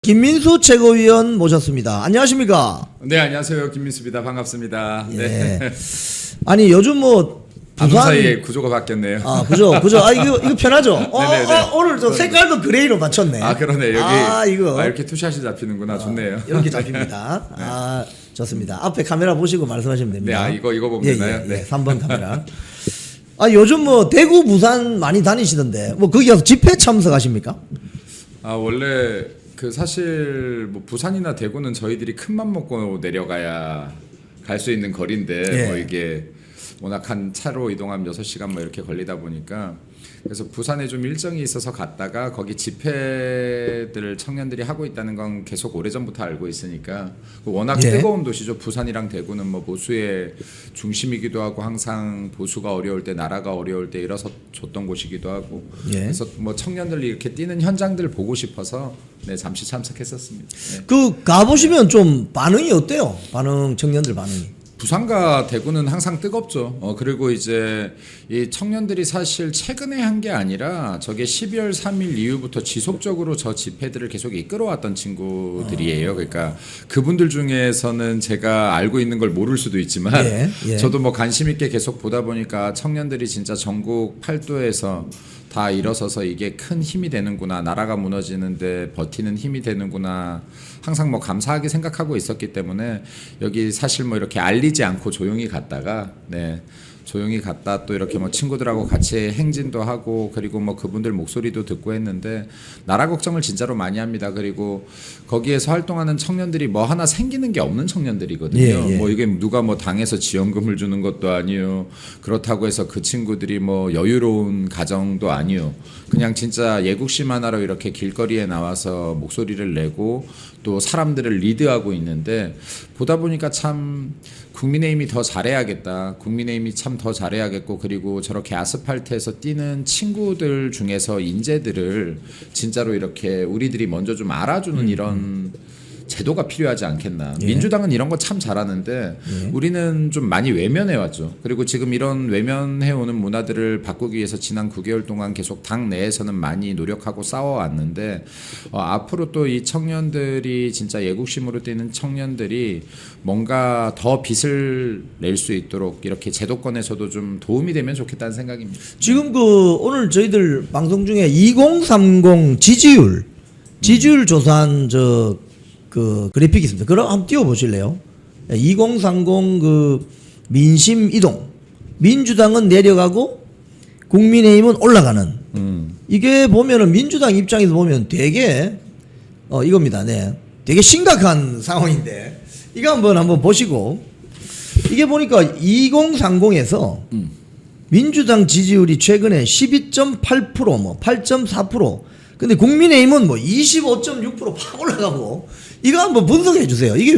김민수 최고위원 모셨습니다. 안녕하십니까? 네, 안녕하세요. 김민수입니다. 반갑습니다. 예. 네. 아니 요즘 뭐 방송 사이에 구조가 바뀌었네요. 아 구조. 아 이거 편하죠. 네네네. 오늘 저 색깔도 그레이로 맞췄네. 아, 그러네. 여기 이거 이렇게 투샷이 잡히는구나. 좋네요. 이렇게 잡힙니다. 네. 아 좋습니다. 앞에 카메라 보시고 말씀하시면 됩니다. 네, 이거 보면 되나요? 예, 네. 3번 카메라. 아 요즘 뭐 대구 부산 많이 다니시던데 뭐 거기 가서 집회 참석하십니까? 원래 사실 뭐 부산이나 대구는 저희들이 큰맘 먹고 내려가야 갈 수 있는 거리인데 예. 뭐 이게 워낙 한 차로 이동하면 6시간 뭐 이렇게 걸리다 보니까 그래서 부산에 좀 일정이 있어서 갔다가 거기 집회들을 청년들이 하고 있다는 건 계속 오래전부터 알고 있으니까 워낙 예. 뜨거운 도시죠. 부산이랑 대구는 뭐 보수의 중심이기도 하고 항상 보수가 어려울 때 나라가 어려울 때 일어서 줬던 곳이기도 하고 예. 그래서 뭐 청년들이 이렇게 뛰는 현장들 보고 싶어서 네, 잠시 참석했었습니다. 네. 그 가보시면 좀 반응이 어때요? 청년들 반응이. 부산과 대구는 항상 뜨겁죠. 그리고 이제 이 청년들이 사실 최근에 한 게 아니라 저게 12월 3일 이후부터 지속적으로 저 집회들을 계속 이끌어왔던 친구들이에요. 그러니까 그분들 중에서는 제가 알고 있는 걸 모를 수도 있지만 예. 저도 뭐 관심 있게 계속 보다 보니까 청년들이 진짜 전국 팔도에서 다 일어서서 이게 큰 힘이 되는구나, 나라가 무너지는데 버티는 힘이 되는구나 항상 뭐 감사하게 생각하고 있었기 때문에 여기 사실 뭐 이렇게 알리지 않고 조용히 갔다가 조용히 갔다 또 이렇게 뭐 친구들하고 같이 행진도 하고 그리고 뭐 그분들 목소리도 듣고 했는데 나라 걱정을 진짜로 많이 합니다. 그리고 거기에서 활동하는 청년들이 뭐 하나 생기는 게 없는 청년들이거든요. 예. 뭐 이게 누가 뭐 당에서 지원금을 주는 것도 아니요. 그렇다고 해서 그 친구들이 뭐 여유로운 가정도 아니요. 그냥 진짜 예국심 하나로 이렇게 길거리에 나와서 목소리를 내고 또 사람들을 리드하고 있는데 보다 보니까 참 국민의힘이 더 잘해야겠다. 국민의힘이 참 더 잘해야겠고 그리고 저렇게 아스팔트에서 뛰는 친구들 중에서 인재들을 진짜로 이렇게 우리들이 먼저 좀 알아주는 이런 제도가 필요하지 않겠나. 예. 민주당은 이런 거 참 잘하는데 우리는 좀 많이 외면해 왔죠. 그리고 지금 이런 외면해 오는 문화들을 바꾸기 위해서 지난 9개월 동안 계속 당 내에서는 많이 노력하고 싸워왔는데 앞으로 또 이 청년들이 진짜 애국심으로 뛰는 청년들이 뭔가 더 빛을 낼 수 있도록 이렇게 제도권에서도 좀 도움이 되면 좋겠다는 생각입니다. 지금 오늘 저희들 방송 중에 2030 지지율 조사한 그 그래픽이 있습니다. 그럼 한번 띄워보실래요? 2030 민심 이동. 민주당은 내려가고 국민의힘은 올라가는. 이게 보면은 민주당 입장에서 보면 되게 이겁니다. 네. 되게 심각한 상황인데 이거 한번 보시고 이게 보니까 2030에서 민주당 지지율이 최근에 12.8% 뭐 8.4% 근데 국민의힘은 뭐 25.6%팍 올라가고 이거 한번 분석해 주세요. 이게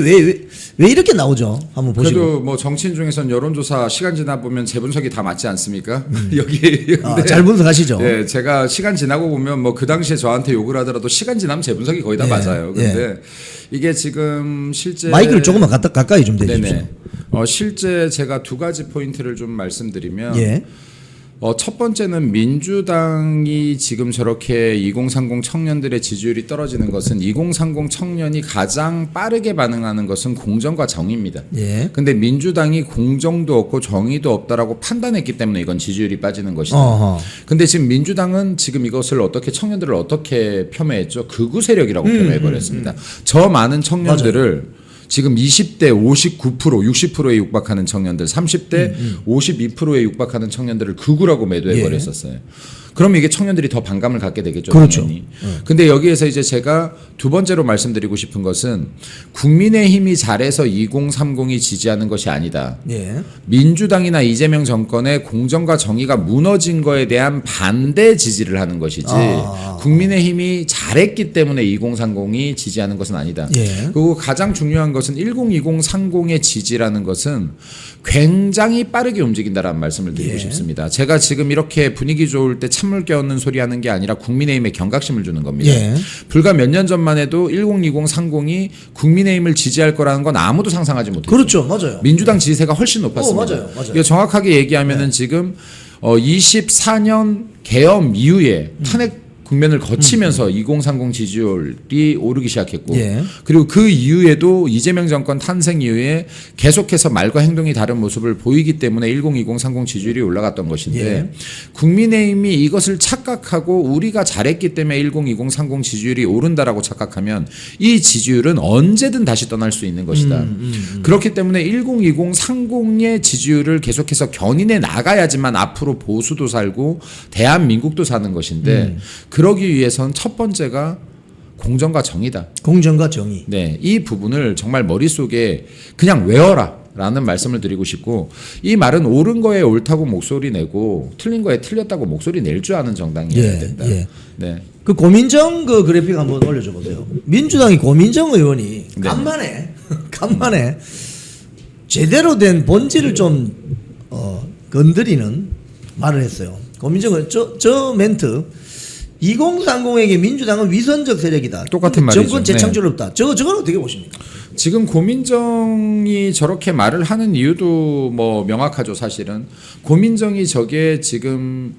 왜 이렇게 나오죠? 한번 보시고. 그래도 뭐 정치인 중에선 여론조사 시간 지나 보면 재분석이 다 맞지 않습니까? 여기 잘 분석하시죠. 네, 제가 시간 지나고 보면 뭐 그 당시에 저한테 욕을 하더라도 시간 지나면 재분석이 거의 다 예, 맞아요. 근데 이게 지금 실제 마이크를 조금만 가까이 좀 대주십시오. 네네. 실제 제가 두 가지 포인트를 좀 말씀드리면 예. 첫 번째는 민주당이 지금 저렇게 2030 청년들의 지지율이 떨어지는 것은 2030 청년이 가장 빠르게 반응하는 것은 공정과 정의입니다. 예. 근데 민주당이 공정도 없고 정의도 없다라고 판단했기 때문에 이건 지지율이 빠지는 것이다. 어허. 근데 지금 민주당은 지금 이것을 청년들을 어떻게 겸해했죠? 극우 세력이라고 겸해버렸습니다. 저 많은 청년들을 지금 20대 59%, 60%에 육박하는 청년들, 30대 52%에 육박하는 청년들을 극우라고 매도해버렸었어요. 그럼 이게 청년들이 더 반감을 갖게 되겠죠. 그렇죠. 당연히. 근데 여기에서 이제 제가 두 번째로 말씀드리고 싶은 것은 국민의힘이 잘해서 2030이 지지하는 것이 아니다. 예. 민주당이나 이재명 정권의 공정과 정의가 무너진 거에 대한 반대 지지를 하는 것이지 국민의힘이 잘했기 때문에 2030이 지지하는 것은 아니다. 예. 그리고 가장 중요한 것은 102030의 지지라는 것은 굉장히 빠르게 움직인다라는 말씀을 드리고 싶습니다. 제가 지금 이렇게 분위기 좋을 때 찬물 껴얹는 소리 하는 게 아니라 국민의힘에 경각심을 주는 겁니다. 예. 불과 몇 년 전만 해도 102030이 국민의힘을 지지할 거라는 건 아무도 상상하지 못했죠. 그렇죠. 맞아요. 민주당 지지세가 훨씬 높았습니다. 맞아요. 이거 정확하게 얘기하면은 지금 24년 계엄 이후에 탄핵 국면을 거치면서 2030 지지율이 오르기 시작했고 예. 그리고 그 이후에도 이재명 정권 탄생 이후에 계속해서 말과 행동이 다른 모습을 보이기 때문에 1020 30 지지율이 올라갔던 것인데 예. 국민의힘이 이것을 착각하고 우리가 잘했기 때문에 1020 30 지지율이 오른다라고 착각하면 이 지지율은 언제든 다시 떠날 수 있는 것이다. 그렇기 때문에 1020 30의 지지율을 계속해서 견인해 나가야지만 앞으로 보수도 살고 대한민국도 사는 것인데 그러기 위해선 첫 번째가 공정과 정의다. 공정과 정의. 네, 이 부분을 정말 머릿속에 그냥 외워라. 라는 말씀을 드리고 싶고 이 말은 옳은 거에 옳다고 목소리 내고 틀린 거에 틀렸다고 목소리 낼 줄 아는 정당이어야 된다. 예. 네. 그 고민정 그 그래픽 한번 올려줘 보세요. 민주당이 고민정 의원이 간만에 제대로 된 본질을 좀 건드리는 말을 했어요. 고민정은 저 멘트 2030에게 민주당은 위선적 세력이다. 똑같은 말이죠. 정권 재창출 없다. 저건 어떻게 보십니까? 지금 고민정이 저렇게 말을 하는 이유도 뭐 명확하죠. 사실은 고민정이 저게 지금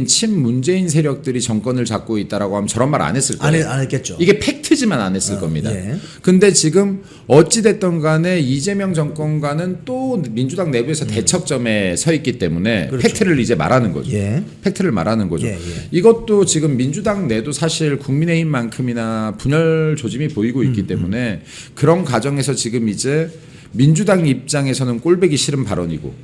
친문재인 세력들이 정권을 잡고 있다라고 하면 저런 말 안 했을 거예요. 안 했겠죠. 이게 팩트지만 안 했을 겁니다. 예. 근데 지금 어찌됐든 간에 이재명 정권과는 또 민주당 내부에서 대척점에 서 있기 때문에 그렇죠. 팩트를 이제 말하는 거죠. 예. 팩트를 말하는 거죠. 예. 이것도 지금 민주당 내도 사실 국민의힘만큼이나 분열 조짐이 보이고 있기 때문에 그런 과정에서 지금 이제 민주당 입장에서는 꼴배기 싫은 발언이고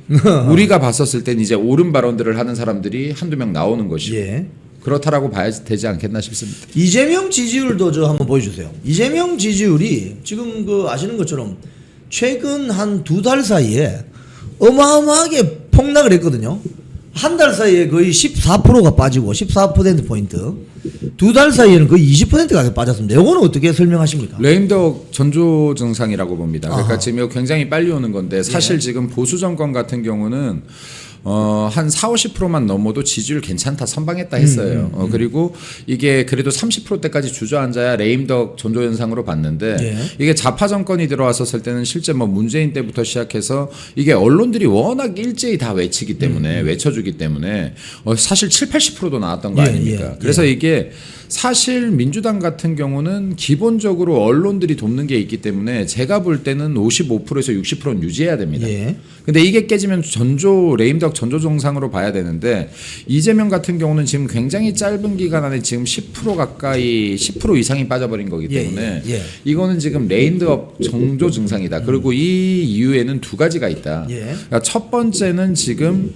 우리가 봤었을 땐 이제 옳은 발언들을 하는 사람들이 한두 명 나오는 것이고 예. 그렇다라고 봐야 되지 않겠나 싶습니다. 이재명 지지율도 저 한번 보여주세요. 이재명 지지율이 지금 그 아시는 것처럼 최근 한 2달 사이에 어마어마하게 폭락을 했거든요. 한 달 사이에 거의 14%가 빠지고 14%포인트 2달 사이에는 거의 20%가 빠졌습니다. 이거는 어떻게 설명하십니까? 레임덕 전조 증상이라고 봅니다. 그러니까 아하. 지금 이거 굉장히 빨리 오는 건데 사실 지금 보수 정권 같은 경우는 한 40-50%만 넘어도 지지율 괜찮다 선방했다 했어요. 그리고 이게 그래도 30%대까지 주저앉아야 레임덕 전조 현상으로 봤는데 예. 이게 좌파 정권이 들어왔었을 때는 실제 뭐 문재인 때부터 시작해서 이게 언론들이 워낙 일제히 다 외치기 때문에 외쳐주기 때문에 사실 70-80%도 나왔던 거 예, 아닙니까? 예, 그래서 이게 사실 민주당 같은 경우는 기본적으로 언론들이 돕는 게 있기 때문에 제가 볼 때는 55%에서 60%는 유지해야 됩니다. 예. 근데 이게 깨지면 레임덕 전조 정상으로 봐야 되는데 이재명 같은 경우는 지금 굉장히 짧은 기간 안에 지금 10% 가까이 10% 이상이 빠져버린 거기 때문에 예. 이거는 지금 레임덕 전조 증상이다. 그리고 이 이유에는 두 가지가 있다. 예. 그러니까 첫 번째는 지금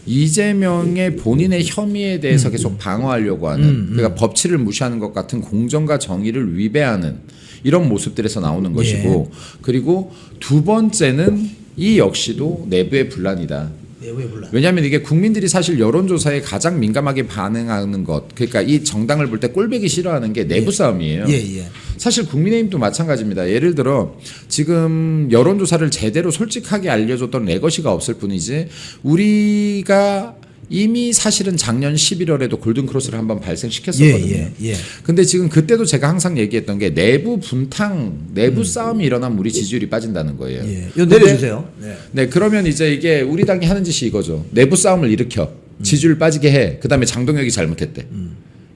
이재명의 본인의 혐의에 대해서 계속 방어하려고 하는 그러니까 법치를 무시하는 것 같은 공정과 정의를 위배하는 이런 모습들에서 나오는 것이고 그리고 두 번째는 이 역시도 내부의 분란이다. 내부의 분란. 왜냐하면 이게 국민들이 사실 여론조사에 가장 민감하게 반응하는 것 그러니까 이 정당을 볼 때 꼴배기 싫어하는 게 내부 싸움이에요. 예. 사실 국민의힘도 마찬가지입니다. 예를 들어 지금 여론조사를 제대로 솔직하게 알려줬던 레거시가 없을 뿐이지 우리가 이미 사실은 작년 11월에도 골든크로스를 한번 발생시켰었거든요. 예. 근데 지금 그때도 제가 항상 얘기했던 게 내부 분탕, 내부 싸움이 일어나면 우리 지지율이 빠진다는 거예요. 예. 이거 내려주세요. 네, 그러면 이제 이게 우리 당이 하는 짓이 이거죠. 내부 싸움을 일으켜 지지율 빠지게 해. 그다음에 장동혁이 잘못했대.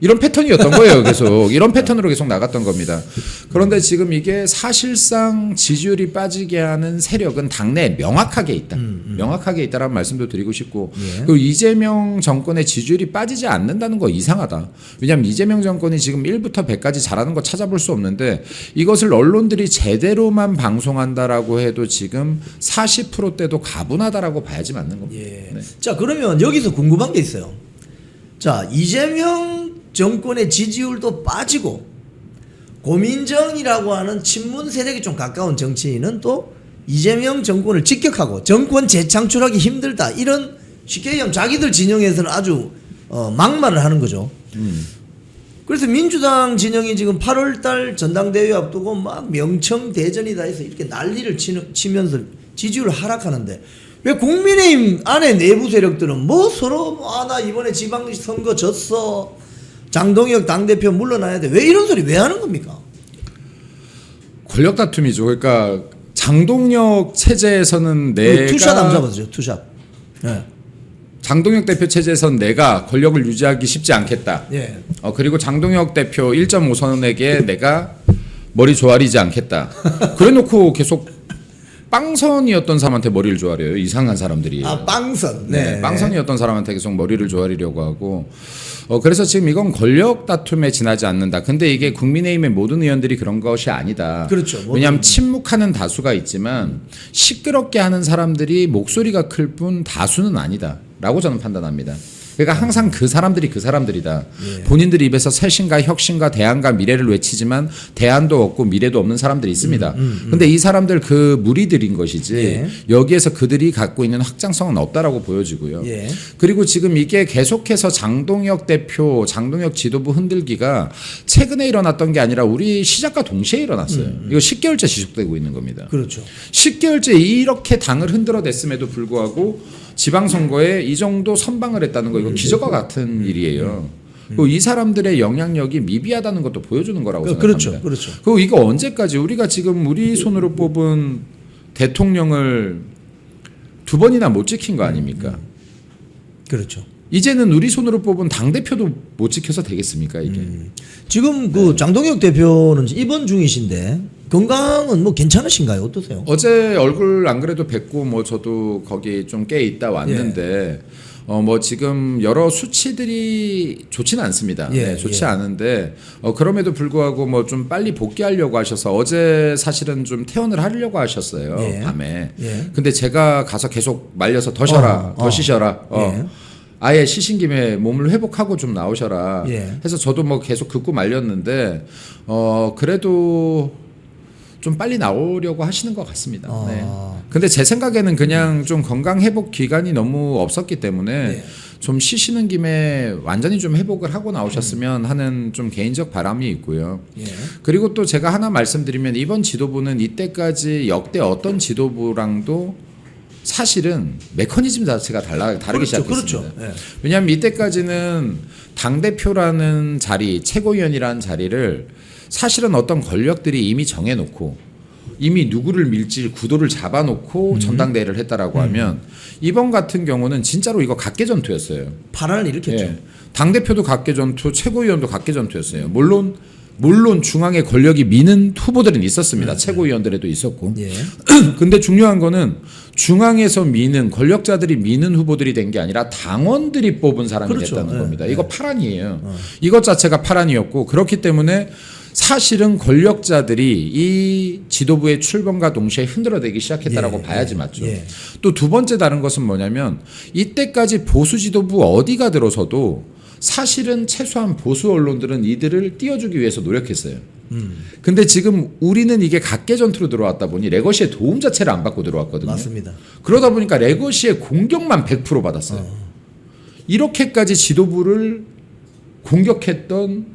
이런 패턴이었던 거예요. 계속 이런 패턴으로 계속 나갔던 겁니다. 그런데 지금 이게 사실상 지지율이 빠지게 하는 세력은 당내에 명확하게 있다. 명확하게 있다라는 말씀도 드리고 싶고 그리고 이재명 정권의 지지율이 빠지지 않는다는 거 이상하다. 왜냐하면 이재명 정권이 지금 1부터 100까지 잘하는 거 찾아볼 수 없는데 이것을 언론들이 제대로만 방송한다라고 해도 지금 40%대도 가분하다라고 봐야지 맞는 겁니다. 예. 네. 자, 그러면 여기서 궁금한 게 있어요. 자, 이재명 정권의 지지율도 빠지고 고민정이라고 하는 친문 세력이 좀 가까운 정치인은 또 이재명 정권을 직격하고 정권 재창출하기 힘들다 이런 쉽게 얘기하면 자기들 진영에서는 아주 막말을 하는 거죠. 그래서 민주당 진영이 지금 8월달 전당대회 앞두고 막 명청대전이다 해서 이렇게 난리를 치면서 지지율 하락하는데 왜 국민의힘 안에 내부 세력들은 뭐 서로 나 이번에 지방선거 졌어 장동혁 당대표 물러나야 돼 왜 이런 소리 왜 하는 겁니까? 권력 다툼이죠. 그러니까 장동혁 체제에서는 내가 투샷 안 잡았죠. 투샷. 네. 장동혁 대표 체제에선 내가 권력을 유지하기 쉽지 않겠다. 예. 그리고 장동혁 대표 1.5선에게 내가 머리 조아리지 않겠다. 그래놓고 계속 빵선이었던 사람한테 머리를 조아려요. 이상한 사람들이. 아, 빵선. 네, 빵선이었던 사람한테 계속 머리를 조아리려고 하고. 그래서 지금 이건 권력 다툼에 지나지 않는다. 근데 이게 국민의힘의 모든 의원들이 그런 것이 아니다. 그렇죠. 왜냐하면 침묵하는 다수가 있지만 시끄럽게 하는 사람들이 목소리가 클 뿐 다수는 아니다라고 저는 판단합니다. 그러니까 항상 그 사람들이다. 예. 본인들 입에서 쇄신과 혁신과 대안과 미래를 외치지만 대안도 없고 미래도 없는 사람들이 있습니다. 근데 이 사람들 그 무리들인 것이지 예. 여기에서 그들이 갖고 있는 확장성은 없다라고 보여지고요. 예. 그리고 지금 이게 계속해서 장동혁 대표, 장동혁 지도부 흔들기가 최근에 일어났던 게 아니라 우리 시작과 동시에 일어났어요. 이거 10개월째 지속되고 있는 겁니다. 그렇죠. 10개월째 이렇게 당을 흔들어댔음에도 불구하고 지방선거에 이 정도 선방을 했다는 거 이거 기적과 같은 일이에요. 그리고 이 사람들의 영향력이 미비하다는 것도 보여주는 거라고 생각합니다. 그렇죠. 그리고 이거 언제까지 우리가 지금 우리 손으로 뽑은 대통령을 2번이나 못 지킨 거 아닙니까? 그렇죠. 이제는 우리 손으로 뽑은 당대표도 못 지켜서 되겠습니까 이게? 지금 그 장동혁 대표는 입원 중이신데 건강은 뭐 괜찮으신가요? 어떠세요? 어제 얼굴 안 그래도 뵙고 뭐 저도 거기 좀 꽤 있다 왔는데 뭐 지금 여러 수치들이 좋지는 않습니다. 예, 네, 좋지 예. 않은데 그럼에도 불구하고 뭐 좀 빨리 복귀하려고 하셔서 어제 사실은 좀 퇴원을 하려고 하셨어요. 예. 밤에. 예. 근데 제가 가서 계속 말려서 더 쉬어라, 더 쉬셔라. 예. 아예 쉬신 김에 몸을 회복하고 좀 나오셔라. 예. 해서 저도 뭐 계속 긋고 말렸는데 그래도 좀 빨리 나오려고 하시는 것 같습니다. 아. 네. 근데 제 생각에는 그냥 좀 건강 회복 기간이 너무 없었기 때문에 네. 좀 쉬시는 김에 완전히 좀 회복을 하고 나오셨으면 하는 좀 개인적 바람이 있고요. 예. 그리고 또 제가 하나 말씀드리면 이번 지도부는 이때까지 역대 어떤 지도부랑도 사실은 메커니즘 자체가 다르게 그렇죠. 시작했습니다. 그렇죠. 예. 왜냐하면 이때까지는 당대표라는 자리, 최고위원이라는 자리를 사실은 어떤 권력들이 이미 정해놓고 이미 누구를 밀지 구도를 잡아놓고 전당대회를 했다라고 하면 이번 같은 경우는 진짜로 이거 각계전투였어요. 파란을 일으켰죠. 예. 당대표도 각계전투, 최고위원도 각계전투였어요. 물론 중앙의 권력이 미는 후보들은 있었습니다. 최고위원들에도 있었고. 예. 근데 중요한 거는 중앙에서 미는 권력자들이 미는 후보들이 된 게 아니라 당원들이 뽑은 사람이 그렇죠. 됐다는 예. 겁니다. 이거 파란이에요. 이것 자체가 파란이었고 그렇기 때문에 사실은 권력자들이 이 지도부의 출범과 동시에 흔들어대기 시작했다라고 예, 봐야지 예, 맞죠. 예. 또 두 번째 다른 것은 뭐냐면 이때까지 보수 지도부 어디가 들어서도 사실은 최소한 보수 언론들은 이들을 띄워주기 위해서 노력했어요. 근데 지금 우리는 이게 각계전투로 들어왔다 보니 레거시의 도움 자체를 안 받고 들어왔거든요. 맞습니다. 그러다 보니까 레거시의 공격만 100% 받았어요. 이렇게까지 지도부를 공격했던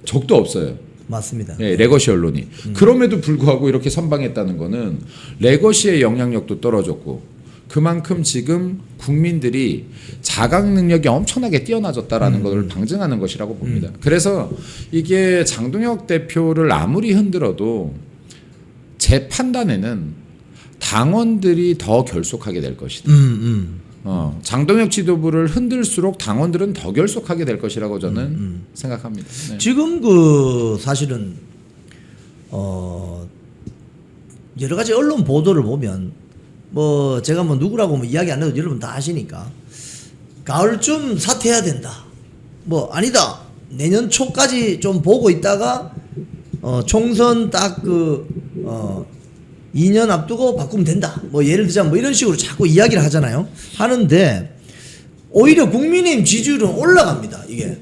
적도 없어요. 맞습니다. 예, 레거시 언론이. 그럼에도 불구하고 이렇게 선방했다는 거는 레거시의 영향력도 떨어졌고 그만큼 지금 국민들이 자각 능력이 엄청나게 뛰어나졌다라는 것을 방증하는 것이라고 봅니다. 그래서 이게 장동혁 대표를 아무리 흔들어도 제 판단에는 당원들이 더 결속하게 될 것이다. 장동혁 지도부를 흔들수록 당원들은 더 결속하게 될 것이라고 저는 생각합니다. 네. 지금 그 사실은 여러 가지 언론 보도를 보면 뭐 제가 뭐 누구라고 뭐 이야기 안 해도 여러분 다 아시니까 가을쯤 사퇴해야 된다. 뭐 아니다. 내년 초까지 좀 보고 있다가 총선 딱 2년 앞두고 바꾸면 된다. 뭐 예를 들자면 뭐 이런 식으로 자꾸 이야기를 하잖아요. 하는데 오히려 국민의힘 지지율은 올라갑니다. 이게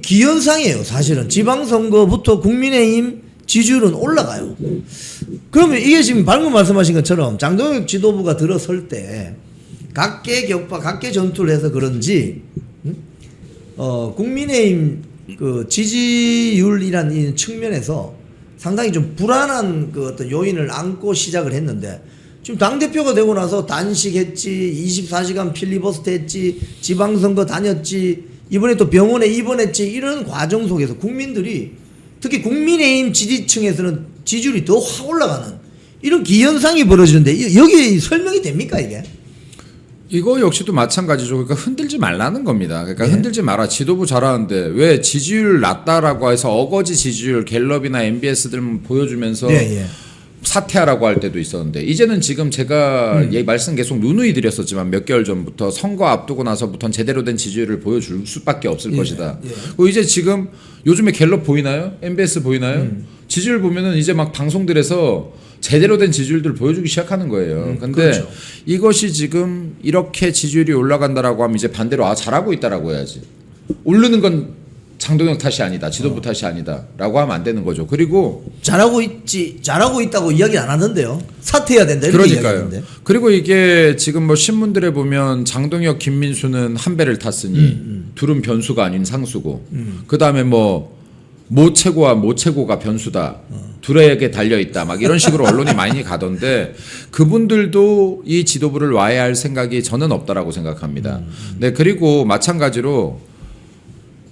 기현상이에요. 사실은 지방선거부터 국민의힘 지지율은 올라가요. 그러면 이게 지금 방금 말씀하신 것처럼 장동혁 지도부가 들어설 때 각계격파, 각계전투를 해서 그런지 국민의힘 그 지지율이라는 이 측면에서 상당히 좀 불안한 그 어떤 요인을 안고 시작을 했는데 지금 당대표가 되고 나서 단식했지, 24시간 필리버스터 했지, 지방선거 다녔지, 이번에 또 병원에 입원했지, 이런 과정 속에서 국민들이 특히 국민의힘 지지층에서는 지지율이 더 확 올라가는 이런 기현상이 벌어지는데 여기 설명이 됩니까 이게? 이거 역시도 마찬가지죠. 그러니까 흔들지 말라는 겁니다. 그러니까 예. 흔들지 마라. 지도부 잘하는데 왜 지지율 낮다라고 해서 어거지 지지율 갤럽이나 MBS들 보여주면서 예, 예. 사퇴하라고 할 때도 있었는데 이제는 지금 제가 말씀 계속 누누이 드렸었지만 몇 개월 전부터 선거 앞두고 나서부터는 제대로 된 지지율을 보여줄 수밖에 없을 것이다. 그리고 이제 지금 요즘에 갤럽 보이나요? MBS 보이나요? 지지율 보면은 이제 막 방송들에서 제대로 된 지지율들 보여주기 시작하는 거예요. 근데 그렇죠. 이것이 지금 이렇게 지지율이 올라간다라고 하면 이제 반대로 잘하고 있다라고 해야지. 오르는 건 장동혁 탓이 아니다. 지도부 탓이 아니다라고 하면 안 되는 거죠. 그리고 잘하고 있다고 이야기 안 하는데요. 사퇴해야 된다 이렇게 그러니까요. 이야기하는데. 그리고 이게 지금 뭐 신문들에 보면 장동혁, 김민수는 한 배를 탔으니 둘은 변수가 아닌 상수고, 그 다음에 뭐 모최고와 모최고가 변수다. 둘에게 달려 있다. 막 이런 식으로 언론이 많이 가던데 그분들도 이 지도부를 와해할 생각이 저는 없다라고 생각합니다. 네, 그리고 마찬가지로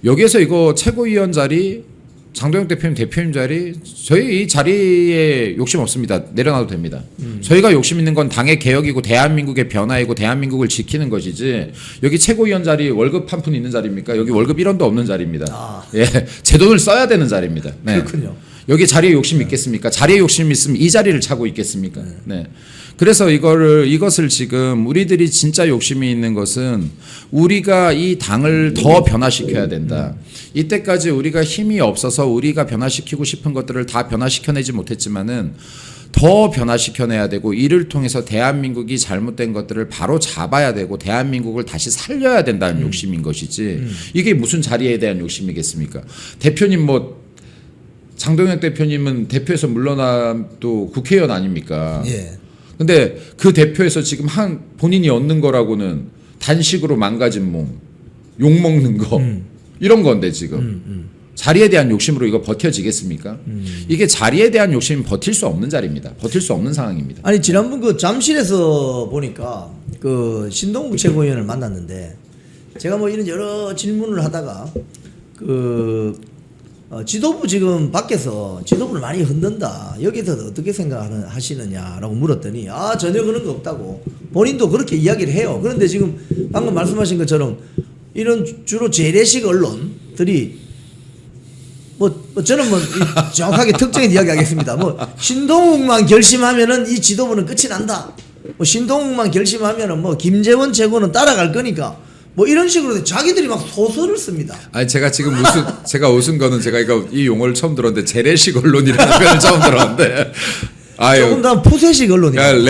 여기에서 이거 최고위원 자리, 장동혁 대표님 자리, 저희 이 자리에 욕심 없습니다. 내려놔도 됩니다. 저희가 욕심 있는 건 당의 개혁이고 대한민국의 변화이고 대한민국을 지키는 것이지 여기 최고위원 자리 월급 한 푼 있는 자리입니까? 여기 월급 1원도 없는 자리입니다. 예, 제 돈을 써야 되는 자리입니다. 네. 그렇군요. 여기 자리에 욕심 있겠습니까? 자리에 욕심 있으면 이 자리를 차고 있겠습니까? 네. 그래서 이것을 지금 우리들이 진짜 욕심이 있는 것은 우리가 이 당을 더 변화시켜야 된다. 이때까지 우리가 힘이 없어서 우리가 변화시키고 싶은 것들을 다 변화시켜내지 못했지만은 더 변화시켜내야 되고 이를 통해서 대한민국이 잘못된 것들을 바로 잡아야 되고 대한민국을 다시 살려야 된다는 욕심인 것이지 이게 무슨 자리에 대한 욕심이겠습니까? 대표님 장동혁 대표님은 대표에서 물러나도 국회의원 아닙니까? 예. 근데 그 대표에서 지금 본인이 얻는 거라고는 단식으로 망가진 몸, 욕먹는 거 이런 건데 지금 자리에 대한 욕심으로 이거 버텨지겠습니까? 이게 자리에 대한 욕심은 버틸 수 없는 자리입니다. 버틸 수 없는 상황입니다. 아니 지난번 그 잠실에서 보니까 그 신동국 최고위원을 만났는데 제가 뭐 이런 여러 질문을 하다가 지도부 지금 밖에서 지도부를 많이 흔든다. 여기서 어떻게 생각하시느냐라고 물었더니 전혀 그런 거 없다고 본인도 그렇게 이야기를 해요. 그런데 지금 방금 말씀하신 것처럼 이런 주로 재래식 언론들이 저는 정확하게 특정해서 이야기하겠습니다. 신동욱만 결심하면은 이 지도부는 끝이 난다. 신동욱만 결심하면은 김재원 최고는 따라갈 거니까. 이런 식으로 자기들이 막 소설을 씁니다. 아니 제가 지금 제가 웃은 거는 제가 이 용어를 처음 들었는데 재래식 언론이라는 표현을 처음 들었는데 조금 더 푸세식 언론이에요.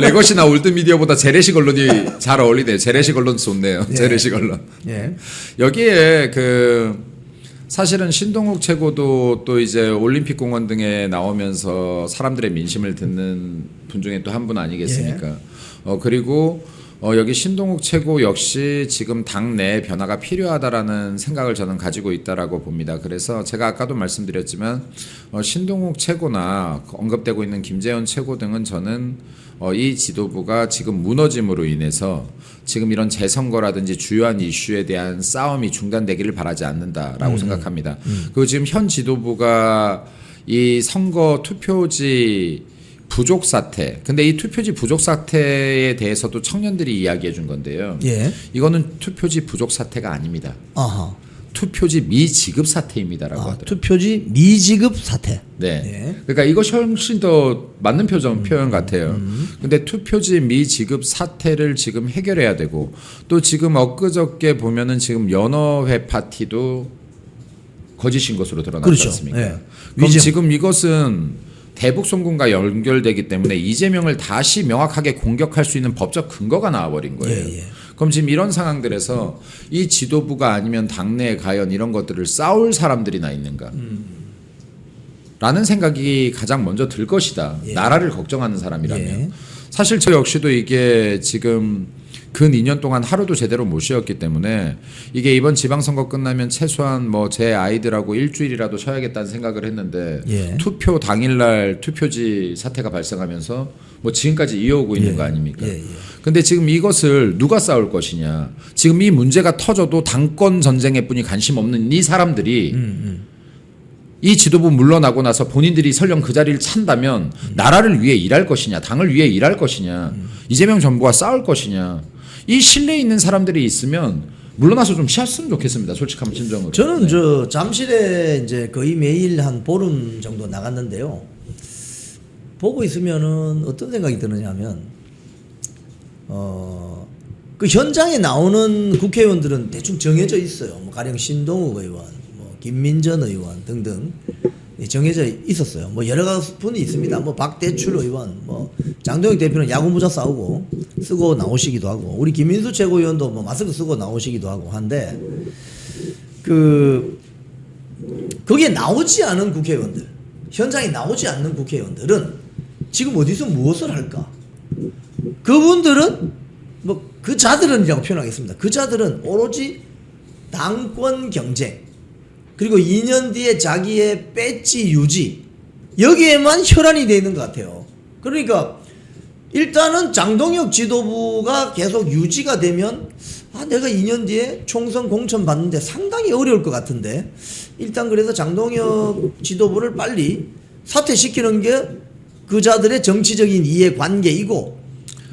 레거시나 올드미디어보다 재래식 언론이 잘 어울리네요. 재래식 언론 좋네요. 예. 재래식 언론. 예. 여기에 사실은 신동욱 최고도 또 이제 올림픽 공원 등에 나오면서 사람들의 민심을 듣는 분 중에 또 한 분 아니겠습니까? 그리고 여기 신동욱 최고 역시 지금 당내 변화가 필요하다라는 생각을 저는 가지고 있다라고 봅니다. 그래서 제가 아까도 말씀드렸지만 신동욱 최고나 언급되고 있는 김재원 최고 등은 저는 이 지도부가 지금 무너짐으로 인해서 지금 이런 재선거라든지 주요한 이슈에 대한 싸움이 중단되기를 바라지 않는다라고 생각합니다. 그리고 지금 현 지도부가 이 선거 투표지 부족 사태. 근데 이 투표지 부족 사태에 대해서도 청년들이 이야기해 준 건데요. 예. 이거는 투표지 부족 사태가 아닙니다. 아하. 투표지 미지급 사태입니다라고 하더라고요. 투표지 미지급 사태. 네. 예. 그러니까 이것이 훨씬 더 맞는 표현 같아요. 근데 투표지 미지급 사태를 지금 해결해야 되고 또 지금 엊그저께 보면은 지금 연어회 파티도 거짓인 것으로 드러났지 그렇죠. 않습니까? 예. 그럼 위증. 지금 이것은 대북 송금과 연결되기 때문에 이재명을 다시 명확하게 공격할 수 있는 법적 근거가 나와버린 거예요. 예. 그럼 지금 이런 상황들에서 이 지도부가 아니면 당내에 과연 이런 것들을 싸울 사람들이나 있는가? 라는 생각이 가장 먼저 들 것이다. 예. 나라를 걱정하는 사람이라면. 예. 사실 저 역시도 이게 지금 근 2년 동안 하루도 제대로 못 쉬었기 때문에 이게 이번 지방선거 끝나면 최소한 제 아이들하고 일주일이라도 쉬어야겠다는 생각을 했는데 예. 투표 당일날 투표지 사태가 발생하면서 지금까지 이어오고 있는 거 아닙니까? 근데 지금 이것을 누가 싸울 것이냐. 지금 이 문제가 터져도 당권 전쟁에 뿐이 관심 없는 이 사람들이 이 지도부 물러나고 나서 본인들이 설령 그 자리를 찬다면 나라를 위해 일할 것이냐, 당을 위해 일할 것이냐, 이재명 정부와 싸울 것이냐. 이 신뢰 있는 사람들이 있으면 물러나서 좀 쉬었으면 좋겠습니다. 솔직한 심정으로. 저는 네. 저 잠실에 이제 거의 매일 한 보름 정도 나갔는데요. 보고 있으면은 어떤 생각이 드느냐면 그 현장에 나오는 국회의원들은 대충 정해져 있어요. 뭐 가령 신동욱 의원, 뭐 김민전 의원 등등 정해져 있었어요. 뭐 여러 분이 있습니다. 뭐 박대출 의원, 뭐 장동혁 대표는 야구 모자 싸우고 쓰고 나오시기도 하고, 우리 김민수 최고위원도 뭐 마스크 쓰고 나오시기도 하고 한데, 거기에 나오지 않은 국회의원들, 현장에 나오지 않는 국회의원들은 지금 어디서 무엇을 할까? 그분들은 뭐 그 자들은이라고 표현하겠습니다. 그 자들은 오로지 당권 경쟁, 그리고 2년 뒤에 자기의 배지 유지, 여기에만 혈안이 돼 있는 것 같아요. 그러니까 일단은 장동혁 지도부가 계속 유지가 되면 내가 2년 뒤에 총선 공천 받는데 상당히 어려울 것 같은데, 일단 그래서 장동혁 지도부를 빨리 사퇴시키는 게 그자들의 정치적인 이해관계이고,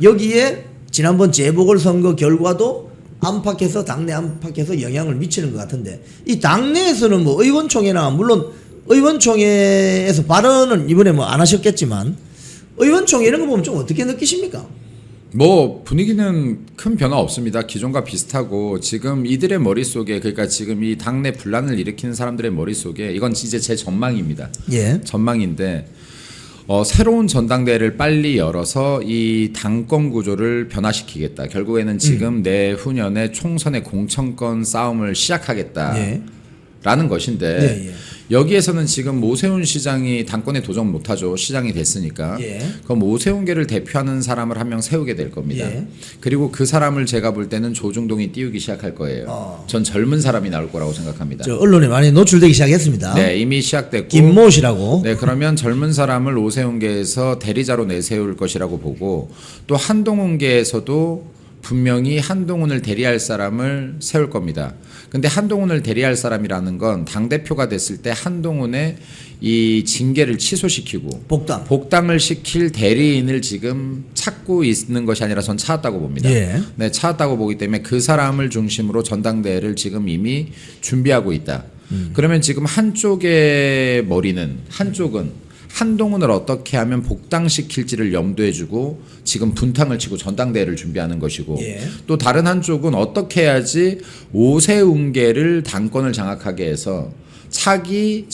여기에 지난번 재보궐선거 결과도 안팎에서, 당내 안팎에서 영향을 미치는 것 같은데, 이 당내에서는 뭐 의원총회나, 물론 의원총회에서 발언은 이번에 뭐 안 하셨겠지만 의원총회 이런 거 보면 좀 어떻게 느끼십니까? 뭐 분위기는 큰 변화 없습니다. 기존과 비슷하고, 지금 이들의 머릿속에, 그러니까 지금 이 당내 분란을 일으키는 사람들의 머릿속에, 이건 이제 제 전망입니다. 예. 전망인데, 새로운 전당대회를 빨리 열어서 이 당권 구조를 변화시키겠다. 결국에는 지금 내후년에 총선의 공천권 싸움을 시작하겠다. 예. 라는 것인데, 예, 예. 여기에서는 지금 오세훈 시장이 당권에 도전 못하죠. 시장이 됐으니까. 예. 그럼 오세훈계를 대표하는 사람을 한 명 세우게 될 겁니다. 예. 그리고 그 사람을 제가 볼 때는 조중동이 띄우기 시작할 거예요. 전 젊은 사람이 나올 거라고 생각합니다. 저 언론에 많이 노출되기 시작했습니다. 네, 이미 시작됐고. 김모 씨라고. 네, 그러면 젊은 사람을 오세훈계에서 대리자로 내세울 것이라고 보고, 또 한동훈계에서도 분명히 한동훈을 대리할 사람을 세울 겁니다. 근데 한동훈을 대리할 사람이라는 건 당대표가 됐을 때 한동훈의 이 징계를 취소시키고 복당을 시킬 대리인을 지금 찾고 있는 것이 아니라 전 찾았다고 봅니다. 예. 네, 찾았다고 보기 때문에 그 사람을 중심으로 전당대회를 지금 이미 준비하고 있다. 그러면 지금 한쪽의 머리는, 한쪽은 한동훈을 어떻게 하면 복당시킬지를 염두해주고 지금 분탕을 치고 전당대회를 준비하는 것이고, 예. 또 다른 한쪽은 어떻게 해야지 오세훈계를 당권을 장악하게 해서 차기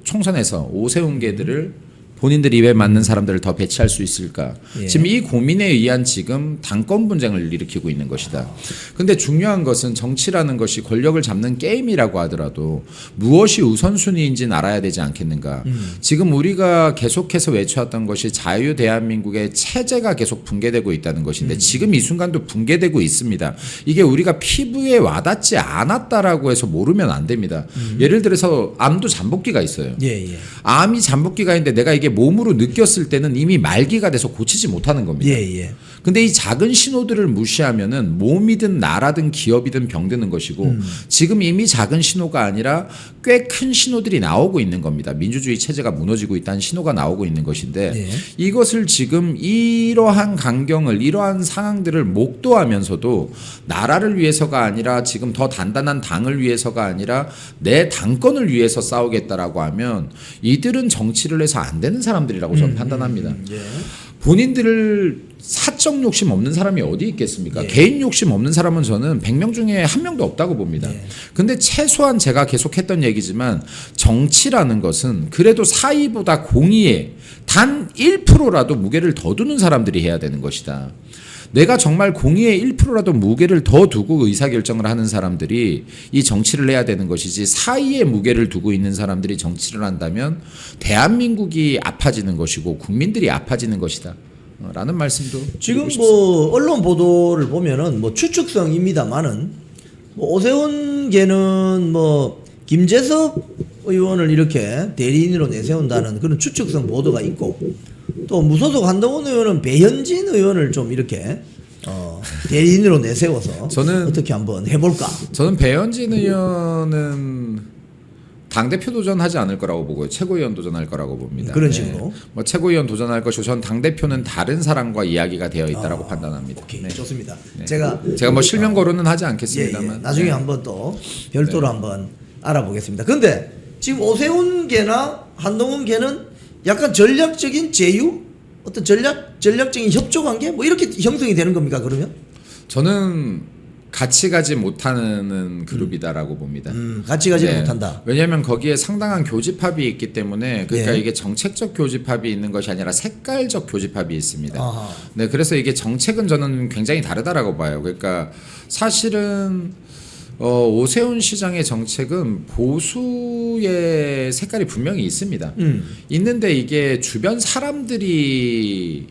총선에서 오세훈계들을 본인들 입에 맞는 사람들을 더 배치할 수 있을까? 예. 지금 이 고민에 의한 지금 당권 분쟁을 일으키고 있는 것이다. 근데 중요한 것은 정치라는 것이 권력을 잡는 게임이라고 하더라도 무엇이 우선순위인지는 알아야 되지 않겠는가? 지금 우리가 계속해서 외쳐왔던 것이 자유 대한민국의 체제가 계속 붕괴되고 있다는 것인데, 지금 이 순간도 붕괴되고 있습니다. 이게 우리가 피부에 와닿지 않았다라고 해서 모르면 안 됩니다. 예를 들어서 암도 잠복기가 있어요. 예, 예. 암이 잠복기가 있는데 내가 이게 몸으로 느꼈을 때는 이미 말기가 돼서 고치지 못하는 겁니다. 예, 예. 근데 이 작은 신호들을 무시하면은 몸이든 나라든 기업이든 병드는 것이고, 지금 이미 작은 신호가 아니라 꽤 큰 신호들이 나오고 있는 겁니다. 민주주의 체제가 무너지고 있다는 신호가 나오고 있는 것인데, 예. 이것을 지금 이러한 강경을, 이러한 상황들을 목도하면서도 나라를 위해서가 아니라 지금 더 단단한 당을 위해서가 아니라 내 당권을 위해서 싸우겠다라고 하면 이들은 정치를 해서 안 되는 사람들이라고 저는 판단합니다. 예. 본인들을 사적 욕심 없는 사람이 어디 있겠습니까? 예. 개인 욕심 없는 사람은 저는 100명 중에 한 명도 없다고 봅니다. 예. 근데 최소한 제가 계속 했던 얘기지만, 정치라는 것은 그래도 사의보다 공의에 단 1%라도 무게를 더 두는 사람들이 해야 되는 것이다. 내가 정말 공의에 1%라도 무게를 더 두고 의사결정을 하는 사람들이 이 정치를 해야 되는 것이지, 사이에 무게를 두고 있는 사람들이 정치를 한다면 대한민국이 아파지는 것이고 국민들이 아파지는 것이다 라는 말씀도 지금 드리고 뭐 언론 보도를 보면은 뭐 추측성입니다만은, 뭐 오세훈계는 뭐 김재섭 의원을 이렇게 대리인으로 내세운다는 그런 추측성 보도가 있고, 또 무소속 한동훈 의원은 배현진 의원을 좀 이렇게 대리인으로 내세워서 저는 어떻게 한번 해볼까? 저는 배현진 의원은 당 대표 도전하지 않을 거라고 보고요. 최고위원 도전할 거라고 봅니다. 그런 식으로. 뭐 최고위원 도전할 것이고 전 당 대표는 다른 사람과 이야기가 되어 있다라고 판단합니다. 오케이, 네. 좋습니다. 네. 제가 뭐 실명 거론은 하지 예, 않겠습니다만 예. 나중에 네. 한번 또 별도로 한번 알아보겠습니다. 근데 지금 오세훈계나 한동훈계는 약간 전략적인 제휴, 어떤 전략적인 협조 관계 뭐 이렇게 형성이 되는 겁니까 그러면? 저는 같이 가지 못하는 그룹이다라고 봅니다. 같이 가지 못한다. 왜냐하면 거기에 상당한 교집합이 있기 때문에 그러니까 예. 이게 정책적 교집합이 있는 것이 아니라 색깔적 교집합이 있습니다. 아하. 네, 그래서 이게 정책은 저는 굉장히 다르다라고 봐요. 그러니까 사실은 오세훈 시장의 정책은 보수의 색깔이 분명히 있습니다. 있는데 이게 주변 사람들이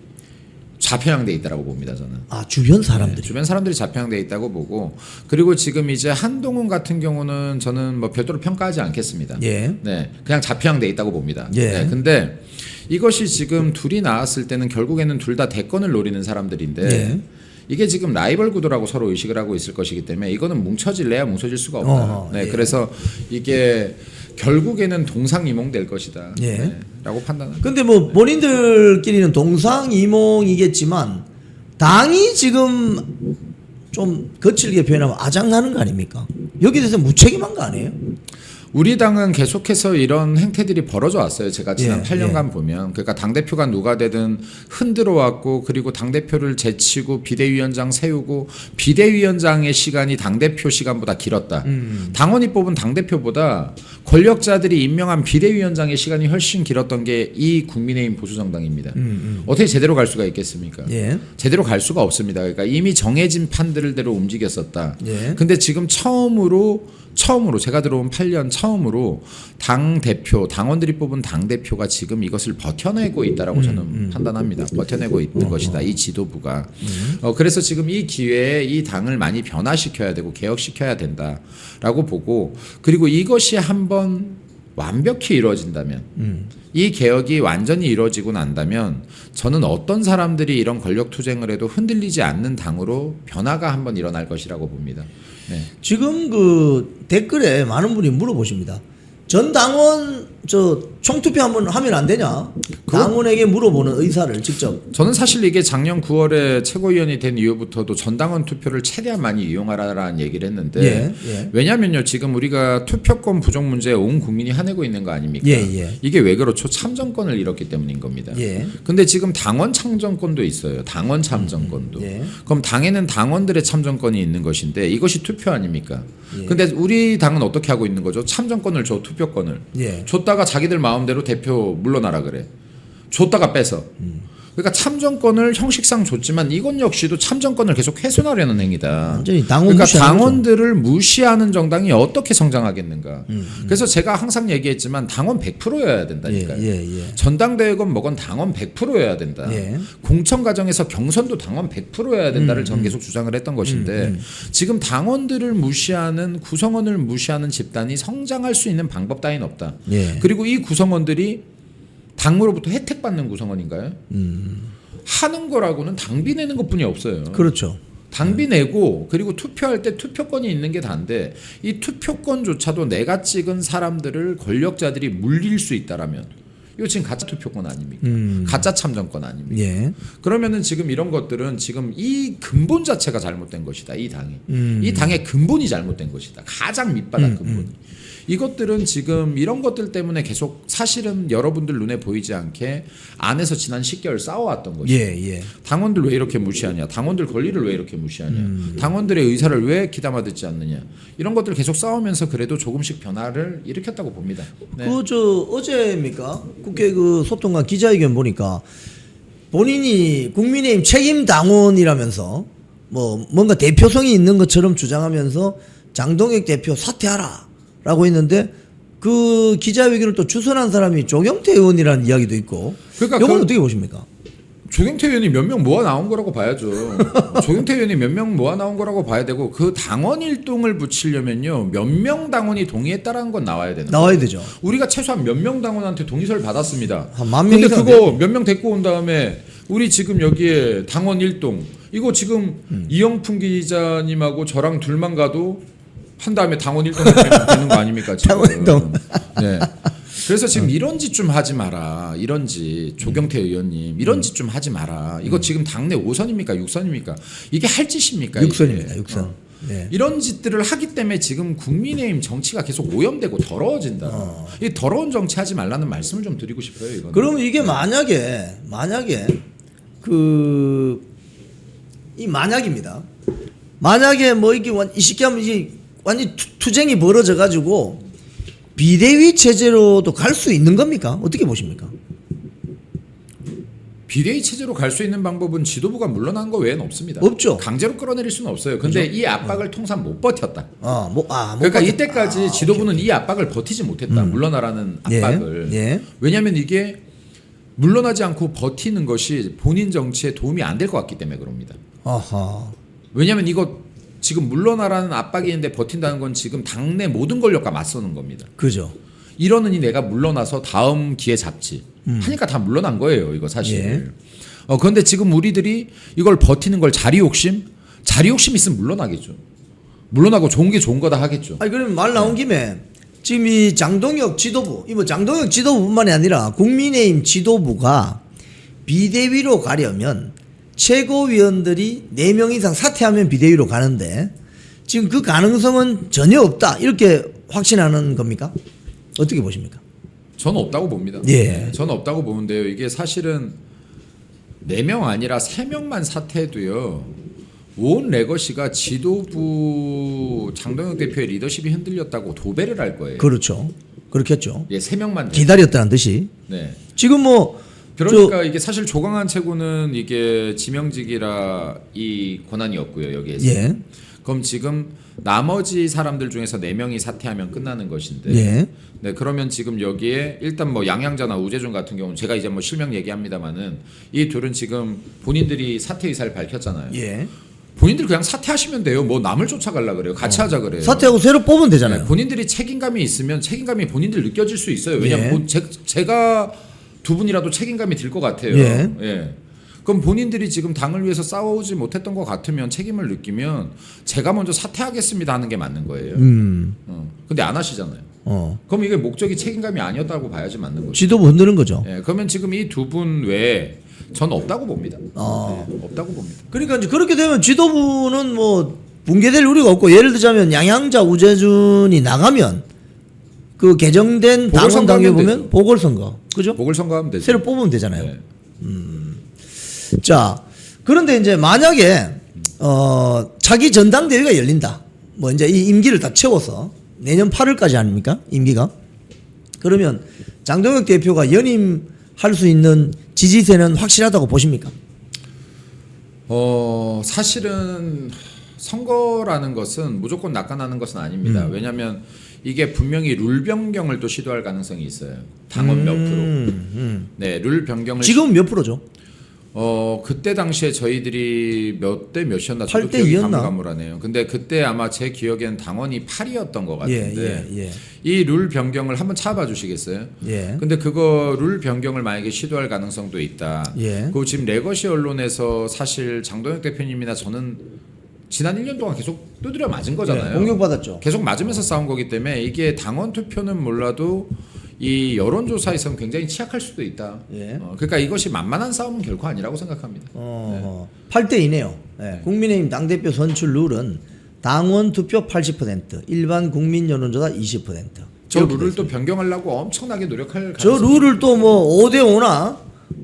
좌편향돼 있다라고 봅니다. 저는. 아 주변 사람들이. 네, 주변 사람들이 좌편향돼 있다고 보고 그리고 지금 이제 한동훈 같은 경우는 저는 뭐 별도로 평가하지 않겠습니다. 예. 네, 그냥 좌편향돼 있다고 봅니다. 예. 네, 근데 이것이 지금 둘이 나왔을 때는 결국에는 둘 다 대권을 노리는 사람들인데. 예. 이게 지금 라이벌 구도라고 서로 의식을 하고 있을 것이기 때문에 이거는 뭉쳐질래야 뭉쳐질 수가 없다. 네, 예. 그래서 이게 결국에는 동상이몽 될 것이다. 예. 네, 라고 판단합니다. 근데 뭐 본인들끼리는 동상이몽이겠지만 당이 지금 좀 거칠게 표현하면 아장나는 거 아닙니까? 여기에 대해서 무책임한 거 아니에요? 우리 당은 계속해서 이런 행태들이 벌어져 왔어요. 제가 지난 예, 8년간 보면 그러니까 당 대표가 누가 되든 흔들어 왔고 그리고 당 대표를 제치고 비대위원장 세우고 비대위원장의 시간이 당 대표 시간보다 길었다. 당원이 뽑은 당 대표보다 권력자들이 임명한 비대위원장의 시간이 훨씬 길었던 게 이 국민의힘 보수정당입니다. 어떻게 제대로 갈 수가 있겠습니까? 예. 제대로 갈 수가 없습니다. 그러니까 이미 정해진 판들대로 움직였었다. 예. 근데 지금 처음으로 제가 들어온 8년 처음으로 당 대표 당원들이 뽑은 당 대표가 지금 이것을 버텨내고 있다라고 저는 판단합니다. 버텨내고 있는 것이다. 이 지도부가. 그래서 지금 이 기회에 이 당을 많이 변화시켜야 되고 개혁시켜야 된다라고 보고 그리고 이것이 한번 완벽히 이루어진다면 이 개혁이 완전히 이루어지고 난다면 저는 어떤 사람들이 이런 권력 투쟁을 해도 흔들리지 않는 당으로 변화가 한번 일어날 것이라고 봅니다. 네. 지금 그 댓글에 많은 분이 물어보십니다. 전 당원 저 총투표 한번 하면 안 되냐? 당원에게 물어보는 의사를 직접. 저는 사실 이게 작년 9월에 최고위원이 된 이후부터도 전당원 투표를 최대한 많이 이용하라라는 얘기를 했는데 예, 예. 왜냐면요 지금 우리가 투표권 부족 문제에 온 국민이 화내고 있는 거 아닙니까? 예, 예. 이게 왜 그렇죠? 참정권을 잃었기 때문인 겁니다. 예. 근데 지금 당원 참정권도 있어요. 당원 참정권도. 예. 그럼 당에는 당원들의 참정권이 있는 것인데 이것이 투표 아닙니까? 근데 우리 당은 어떻게 하고 있는 거죠? 참정권을 줘, 투표권을. 예. 줬다가 자기들 마음대로 대표 물러나라 그래. 줬다가 뺏어. 그러니까 참정권을 형식상 줬지만 이건 역시도 참정권을 계속 훼손하려는 행위다. 완전히 당원 그러니까 무시하는 당원들을 무시하는 정당이 어떻게 성장하겠는가. 그래서 제가 항상 얘기했지만 당원 100%여야 된다니까요. 예. 전당대회건 뭐건 당원 100%여야 된다. 예. 공천 과정에서 경선도 당원 100%여야 된다를 저는 계속 주장을 했던 것인데 지금 당원들을 무시하는 구성원을 무시하는 집단이 성장할 수 있는 방법 따위는 없다. 예. 그리고 이 구성원들이 당으로부터 혜택받는 구성원인가요? 하는 거라고는 당비 내는 것뿐이 없어요. 그렇죠. 당비 내고 그리고 투표할 때 투표권이 있는 게 다인데 이 투표권조차도 내가 찍은 사람들을 권력자들이 물릴 수 있다라면 이거 지금 가짜 투표권 아닙니까? 가짜 참정권 아닙니까? 예. 그러면은 지금 이런 것들은 지금 이 근본 자체가 잘못된 것이다. 이 당이. 이 당의 근본이 잘못된 것이다. 가장 밑바닥 근본이. 이것들은 지금 이런 것들 때문에 계속 사실은 여러분들 눈에 보이지 않게 안에서 지난 10개월 싸워왔던 것이죠. 예. 당원들 왜 이렇게 무시하냐? 당원들 권리를 왜 이렇게 무시하냐? 당원들의 의사를 왜 귀담아 듣지 않느냐? 이런 것들 계속 싸우면서 그래도 조금씩 변화를 일으켰다고 봅니다. 네. 그 어제입니까? 국회 그 소통관 기자회견 보니까 본인이 국민의힘 책임 당원이라면서 뭐 뭔가 대표성이 있는 것처럼 주장하면서 장동혁 대표 사퇴하라라고 했는데 그 기자회견을 또 주선한 사람이 조경태 의원이라는 이야기도 있고. 그러니까 이건 그- 어떻게 보십니까? 조경태 의원이 몇 명 모아 나온 거라고 봐야죠. 조경태 의원이 몇 명 모아 나온 거라고 봐야 되고 그 당원 일동을 붙이려면요 몇 명 당원이 동의했다라는 건 나와야 되는 나와야 거예요. 되죠. 우리가 최소한 몇 명 당원한테 동의서를 받았습니다. 한 10,000명 근데 이상 그거 몇 명 데리고 온 다음에 우리 지금 여기에 당원 일동 이거 지금 이영풍 기자님하고 저랑 둘만 가도 한 다음에 당원 1등 되는 거 아닙니까 지금? 당원 일등. 네. 그래서 지금 이런 짓 좀 하지 마라. 이런 짓 조경태 의원님 이런 짓 좀 하지 마라. 이거 지금 당내 5선입니까 6선입니까? 이게 할 짓입니까? 이게? 6선입니다. 6선. 네. 이런 짓들을 하기 때문에 지금 국민의힘 정치가 계속 오염되고 더러워진다. 이 더러운 정치 하지 말라는 말씀을 좀 드리고 싶어요. 이거는. 그러면 이게 만약에 이 만약입니다. 만약에 뭐 이게 이 쉽게 하면 이게 완전 투쟁이 벌어져 가지고 비대위 체제로도 갈 수 있는 겁니까? 어떻게 보십니까? 비대위 체제로 갈 수 있는 방법은 지도부가 물러난 거 외에는 없습니다. 없죠. 강제로 끌어내릴 수는 없어요. 근데 이 압박을 통상 못 버텼다. 못 그러니까 버텼다. 이때까지 지도부는 이 압박을 버티지 못했다. 물러나라는 압박을. 예. 왜냐하면 이게 물러나지 않고 버티는 것이 본인 정치에 도움이 안 될 것 같기 때문에 그럽니다. 아하. 왜냐하면 이거 지금 물러나라는 압박이 있는데 버틴다는 건 지금 당내 모든 권력과 맞서는 겁니다. 그죠. 이러느니 내가 물러나서 다음 기회 잡지 하니까 다 물러난 거예요. 이거 사실. 예. 그런데 지금 우리들이 이걸 버티는 걸 자리 욕심 있으면 물러나겠죠. 물러나고 좋은 게 좋은 거다 하겠죠. 아니 그러면 말 나온 김에 지금 이 장동혁 지도부, 이 뭐 장동혁 지도부뿐만이 아니라 국민의힘 지도부가 비대위로 가려면 최고위원들이 4명 이상 사퇴하면 비대위로 가는데 지금 그 가능성은 전혀 없다 이렇게 확신하는 겁니까? 어떻게 보십니까? 저는 없다고 봅니다. 예. 저는 없다고 보는데요. 이게 사실은 4명 아니라 3명만 사퇴해도요. 온 레거시가 지도부 장동혁 대표의 리더십이 흔들렸다고 도배를 할 거예요. 그렇죠. 그렇겠죠. 예, 3명만 기다렸다는 듯이. 네. 지금 뭐 그러니까 이게 사실 조강한 최고는 이게 지명직이라 이 권한이 없고요. 여기에서. 예. 그럼 지금 나머지 사람들 중에서 4명이 사퇴하면 끝나는 것인데. 예. 네, 그러면 지금 여기에 일단 뭐 양양자나 우재준 같은 경우는 제가 이제 뭐 실명 얘기합니다만은 이 둘은 지금 본인들이 사퇴 의사를 밝혔잖아요. 예. 본인들 그냥 사퇴하시면 돼요. 뭐 남을 쫓아가려 그래요. 같이 하자 그래요. 사퇴하고 새로 뽑으면 되잖아요. 네, 본인들이 책임감이 있으면 책임감이 본인들 느껴질 수 있어요. 왜냐면 예. 제가 두 분이라도 책임감이 들 것 같아요. 예. 그럼 본인들이 지금 당을 위해서 싸우지 못했던 것 같으면 책임을 느끼면 제가 먼저 사퇴하겠습니다 하는 게 맞는 거예요. 근데 안 하시잖아요. 그럼 이게 목적이 책임감이 아니었다고 봐야지 맞는 거죠. 지도부 흔드는 거죠. 예, 그러면 지금 이 두 분 외에 저는 없다고 봅니다. 네, 없다고 봅니다. 그러니까 이제 그렇게 되면 지도부는 뭐 붕괴될 우려가 없고 예를 들자면 양양자 우재준이 나가면 그 개정된 당원 당규에 보면 되죠. 보궐선거 그죠? 보궐선거하면 되죠. 새로 뽑으면 되잖아요. 네. 자 그런데 이제 만약에 차기 전당대회가 열린다. 뭐 이제 이 임기를 다 채워서 내년 8월까지 아닙니까? 임기가. 그러면 장동혁 대표가 연임할 수 있는 지지세는 확실하다고 보십니까? 사실은 선거라는 것은 무조건 낙관하는 것은 아닙니다. 왜냐하면 이게 분명히 룰 변경을 또 시도할 가능성이 있어요. 당원 몇 프로. 네, 룰 변경을 지금 몇 프로죠? 그때 당시에 저희들이 몇 대 몇이었나 저도 8대 기억이 2였나? 가물가물하네요. 근데 그때 아마 제 기억에는 당원이 8이었던 것 같은데 예. 이 룰 변경을 한번 찾아봐 주시겠어요? 예. 근데 그거 룰 변경을 만약에 시도할 가능성도 있다. 예. 그리고 지금 레거시 언론에서 사실 장동혁 대표님이나 저는 지난 1년 동안 계속 두드려 맞은 거잖아요. 공격받았죠. 계속 맞으면서 싸운 거기 때문에 이게 당원 투표는 몰라도 이 여론조사에서는 굉장히 취약할 수도 있다. 예. 그러니까 이것이 만만한 싸움은 결코 아니라고 생각합니다. 8대 2네요. 국민의힘 당대표 선출 룰은 당원 투표 80%, 일반 국민 여론조사 20%. 저 이렇게 룰을 돼 또 변경하려고 엄청나게 노력할 저 가능성이 룰을 또 뭐 5대 5나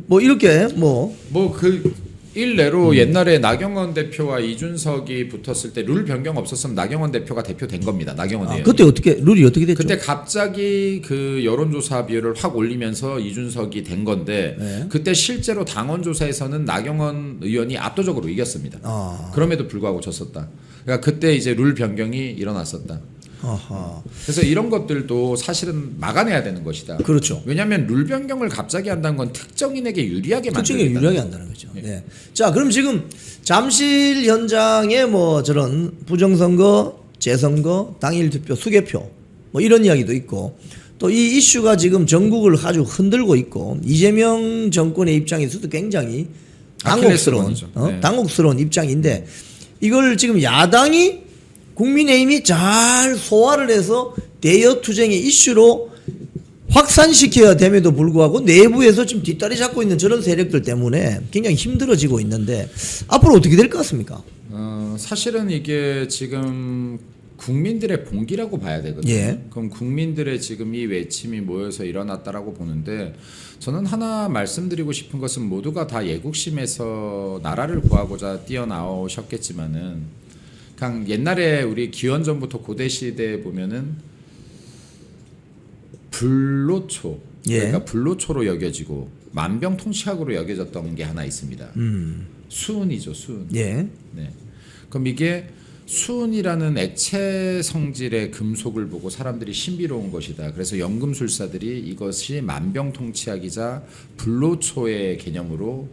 뭐 이렇게 뭐 뭐그 일례로 옛날에 나경원 대표와 이준석이 붙었을 때 룰 변경 없었으면 나경원 대표가 대표된 겁니다. 나경원 의원. 그때 어떻게 룰이 어떻게 됐죠? 그때 갑자기 그 여론조사 비율을 확 올리면서 이준석이 된 건데 그때 실제로 당원 조사에서는 나경원 의원이 압도적으로 이겼습니다. 그럼에도 불구하고 졌었다. 그러니까 그때 이제 룰 변경이 일어났었다. 그래서 이런 것들도 사실은 막아내야 되는 것이다. 그렇죠. 왜냐하면 룰 변경을 갑자기 한다는 건 특정인에게 유리하게 특징에 만들겠다. 유리하게 한다는 거죠. 네. 자, 그럼 지금 잠실 현장에 뭐 저런 부정선거, 재선거, 당일 투표, 수개표 뭐 이런 이야기도 있고 또 이 이슈가 지금 전국을 아주 흔들고 있고 이재명 정권의 입장에서도 굉장히 당혹스러운 아킬레스건이죠. 네. 당혹스러운 입장인데 이걸 지금 야당이 국민의힘이 잘 소화를 해서 대여 투쟁의 이슈로 확산시켜야 됨에도 불구하고 내부에서 지금 뒷다리 잡고 있는 저런 세력들 때문에 굉장히 힘들어지고 있는데 앞으로 어떻게 될 것 같습니까? 사실은 이게 지금 국민들의 봉기라고 봐야 되거든요. 예. 그럼 국민들의 지금 이 외침이 모여서 일어났다라고 보는데 저는 하나 말씀드리고 싶은 것은 모두가 다 애국심에서 나라를 구하고자 뛰어나오셨겠지만은 그냥 옛날에 우리 기원전부터 고대 시대에 보면은 불로초 예. 그러니까 불로초로 여겨지고 만병통치약으로 여겨졌던 게 하나 있습니다. 수은이죠, 수은. 예. 네. 그럼 이게 수은이라는 액체 성질의 금속을 보고 사람들이 신비로운 것이다. 그래서 연금술사들이 이것이 만병통치약이자 불로초의 개념으로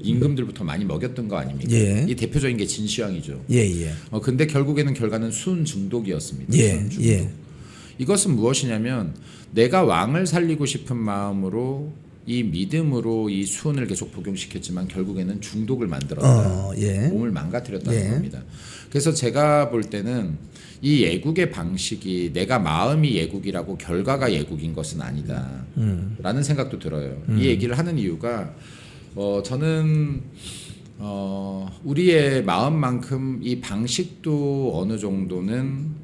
임금들부터 많이 먹였던 거 아닙니까? 예. 이 대표적인 게 진시황이죠. 예. 근데 결국에는 결과는 수은 중독이었습니다. 예. 수은 중독. 예. 이것은 무엇이냐면 내가 왕을 살리고 싶은 마음으로 이 믿음으로 이 수은을 계속 복용시켰지만 결국에는 중독을 만들었다. 예. 몸을 망가뜨렸다는 예. 겁니다. 그래서 제가 볼 때는 이 예국의 방식이 내가 마음이 예국이라고 결과가 예국인 것은 아니다. 라는 생각도 들어요. 이 얘기를 하는 이유가 저는 우리의 마음만큼 이 방식도 어느 정도는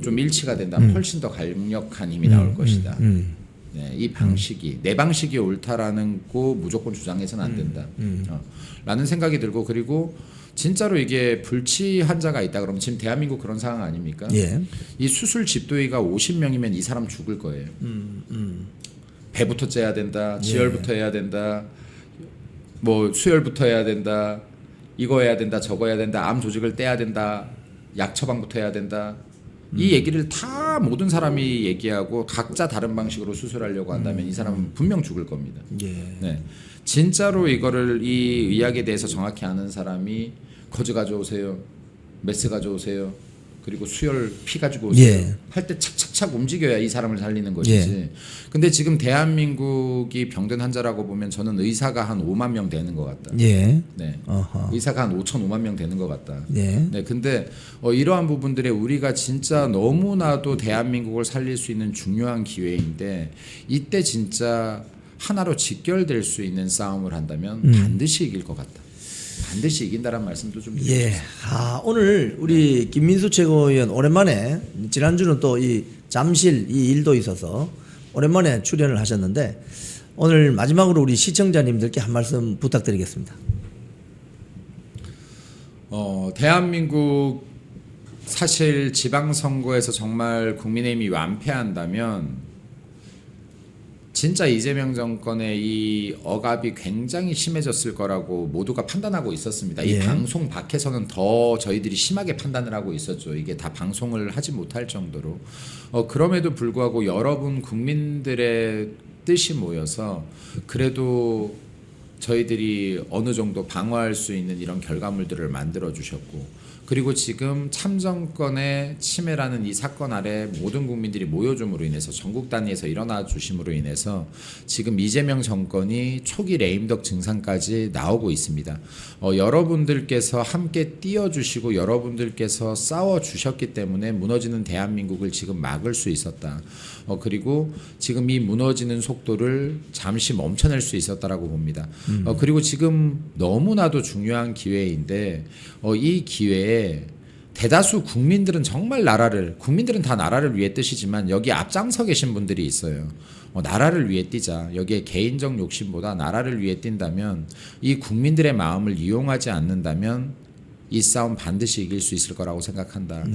좀 일치가 된다면 훨씬 더 강력한 힘이 나올 것이다. 네, 이 방식이 내 방식이 옳다라는 거 무조건 주장해서는 안 된다. 라는 생각이 들고 그리고 진짜로 이게 불치한 자가 있다 그러면 지금 대한민국 그런 상황 아닙니까? 예. 이 수술 집도의가 50명이면 이 사람 죽을 거예요. 배부터 째야 된다. 지혈부터 해야 된다. 뭐 수혈부터 해야 된다. 이거 해야 된다. 저거 해야 된다. 암 조직을 떼야 된다. 약 처방부터 해야 된다. 이 얘기를 다 모든 사람이 얘기하고 각자 다른 방식으로 수술하려고 한다면 이 사람은 분명 죽을 겁니다. 예. 네. 진짜로 이거를 이 의학에 대해서 정확히 아는 사람이 거즈 가져오세요. 메스 가져오세요. 그리고 수혈 피 가지고 오세요. 예. 할 때 착착착 움직여야 이 사람을 살리는 것이지. 예. 근데 지금 대한민국이 병든 환자라고 보면 저는 의사가 한 5만 명 되는 것 같다. 예. 네. 어허. 의사가 한 5,500만 명 되는 것 같다. 예. 네, 근데 이러한 부분들에 우리가 진짜 너무나도 대한민국을 살릴 수 있는 중요한 기회인데 이때 진짜 하나로 직결될 수 있는 싸움을 한다면 반드시 이길 것 같다. 반드시 이긴다라는 말씀도 좀 드리고 예. 싶습니다. 오늘 우리 김민수 최고위원 오랜만에 지난주는 또 이 잠실 이 일도 있어서 오랜만에 출연을 하셨는데 오늘 마지막으로 우리 시청자님들께 한 말씀 부탁드리겠습니다. 대한민국 사실 지방선거에서 정말 국민의힘이 완패한다면 진짜 이재명 정권의 이 억압이 굉장히 심해졌을 거라고 모두가 판단하고 있었습니다. 이 예. 방송 밖에서는 더 저희들이 심하게 판단을 하고 있었죠. 이게 다 방송을 하지 못할 정도로. 그럼에도 불구하고 여러분 국민들의 뜻이 모여서 그래도 저희들이 어느 정도 방어할 수 있는 이런 결과물들을 만들어 주셨고 그리고 지금 참정권의 침해라는 이 사건 아래 모든 국민들이 모여줌으로 인해서 전국 단위에서 일어나 주심으로 인해서 지금 이재명 정권이 초기 레임덕 증상까지 나오고 있습니다. 여러분들께서 함께 띄워주시고 여러분들께서 싸워주셨기 때문에 무너지는 대한민국을 지금 막을 수 있었다. 그리고 지금 이 무너지는 속도를 잠시 멈춰낼 수 있었다라고 봅니다. 그리고 지금 너무나도 중요한 기회인데 이 기회에 대다수 국민들은 정말 국민들은 다 나라를 위해 뜨시지만 여기 앞장서 계신 분들이 있어요. 나라를 위해 뛰자. 여기에 개인적 욕심보다 나라를 위해 뛴다면 이 국민들의 마음을 이용하지 않는다면 이 싸움 반드시 이길 수 있을 거라고 생각한다.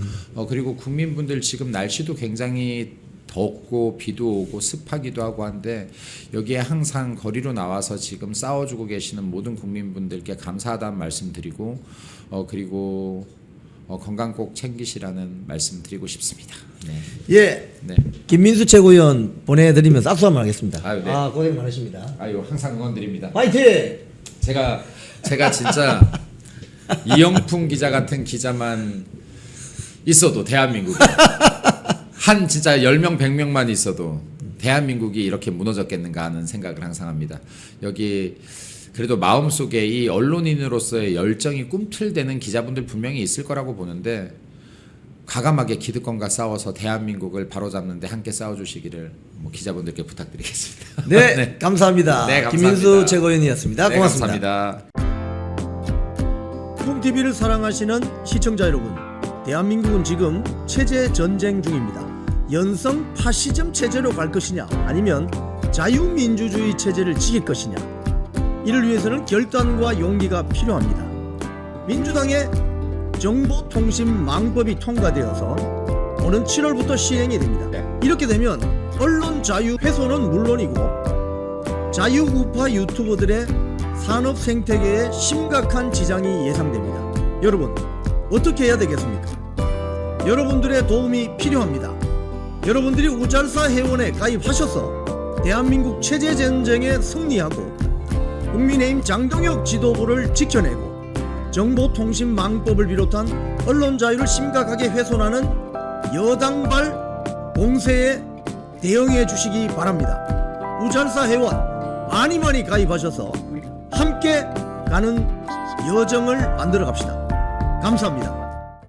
그리고 국민분들 지금 날씨도 굉장히 덥고 비도 오고 습하기도 하고 한데 여기에 항상 거리로 나와서 지금 싸워주고 계시는 모든 국민분들께 감사하다는 말씀 드리고 그리고 건강 꼭 챙기시라는 말씀 드리고 싶습니다. 네. 예. 네. 김민수 최고위원 보내드리면서 악수 한번 하겠습니다. 아유, 네. 고생 많으십니다. 아유 항상 응원 드립니다. 화이팅! 제가 진짜 이영풍 기자 같은 기자만 있어도 대한민국에 한 진짜 10명 100명만 있어도 대한민국이 이렇게 무너졌겠는가 하는 생각을 항상 합니다. 여기 그래도 마음속에 이 언론인으로서의 열정이 꿈틀대는 기자분들 분명히 있을 거라고 보는데 과감하게 기득권과 싸워서 대한민국을 바로잡는데 함께 싸워주시기를 뭐 기자분들께 부탁드리겠습니다. 네, 감사합니다. 네, 감사합니다. 김민수 최고위원이었습니다. 네, 고맙습니다. 감사합니다. 콩TV를 사랑하시는 시청자 여러분, 대한민국은 지금 체제 전쟁 중입니다. 연성 파시즘 체제로 갈 것이냐, 아니면 자유민주주의 체제를 지킬 것이냐, 이를 위해서는 결단과 용기가 필요합니다. 민주당의 정보통신망법이 통과되어서 오는 7월부터 시행이 됩니다. 이렇게 되면 언론 자유 훼손은 물론이고 자유우파 유튜버들의 산업 생태계에 심각한 지장이 예상됩니다. 여러분, 어떻게 해야 되겠습니까? 여러분들의 도움이 필요합니다. 여러분들이 우잘사 회원에 가입하셔서 대한민국 체제 전쟁에 승리하고 국민의힘 장동혁 지도부를 지켜내고 정보통신망법을 비롯한 언론 자유를 심각하게 훼손하는 여당발 공세에 대응해 주시기 바랍니다. 우잘사 회원 많이 가입하셔서 함께 가는 여정을 만들어 갑시다. 감사합니다.